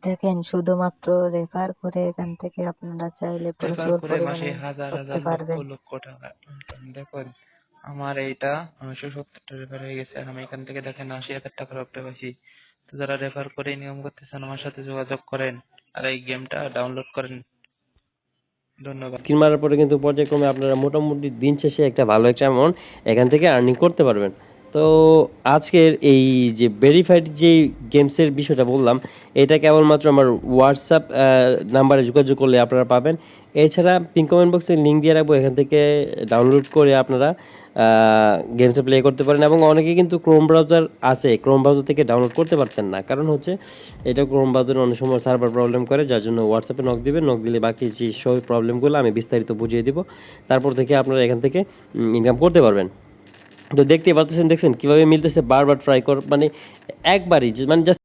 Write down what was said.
দেখেন শুধুমাত্র রেফার করে এখান থেকে আপনারা চাইলে রেফার প্রচুর করে মাসে পরিমাণে ইনকাম হাজার করতে হাজার লক্ষ পারবেন। লক্ষ টাকা ইনকাম। দেখুন আমার এইটা 970টা রেফার হয়ে গেছে, আর আমি এখান থেকে দেখেন 80,000 টাকার উপরে পাইছি। তো যারা রেফার করে ইনকাম করতেছেন আমার সাথে যোগাযোগ করেন আর এই গেমটা ডাউনলোড করেন। ধন্যবাদ। স্ক্রিন মারার পরে কিন্তু পর্যায়ক্রমে আপনারা মোটামুটি দিন শেষে একটা ভালো একটা অ্যামাউন্ট এখান থেকে আর্নিং করতে পারবেন। তো আজকের এই যে ভেরিফাইড যে গেমসের বিষয়টা বললাম, এটা কেবলমাত্র আমার হোয়াটসঅ্যাপ নাম্বারে যোগাযোগ করলে আপনারা পাবেন। এছাড়া পিন কমেন্ট বক্সে লিঙ্ক দিয়ে রাখবো, এখান থেকে ডাউনলোড করে আপনারা গেমসে প্লে করতে পারেন। এবং অনেকে কিন্তু ক্রোম ব্রাউজার আছে, ক্রোম ব্রাউজার থেকে ডাউনলোড করতে পারতেন না, কারণ হচ্ছে এটা ক্রোম ব্রাউজারে অনেক সময় সার্ভার প্রবলেম করে, যার জন্য হোয়াটসঅ্যাপে নক দিবেন, নক দিলে বাকি যে সব প্রবলেমগুলো আমি বিস্তারিত বুঝিয়ে দিব, তারপর থেকে আপনারা এখান থেকে ইনকাম করতে পারবেন। তো দেখতেই পাচ্ছেন, দেখছেন কীভাবে মিলতেছে, বারবার ট্রাই কর, মানে একবারই মানে জাস্ট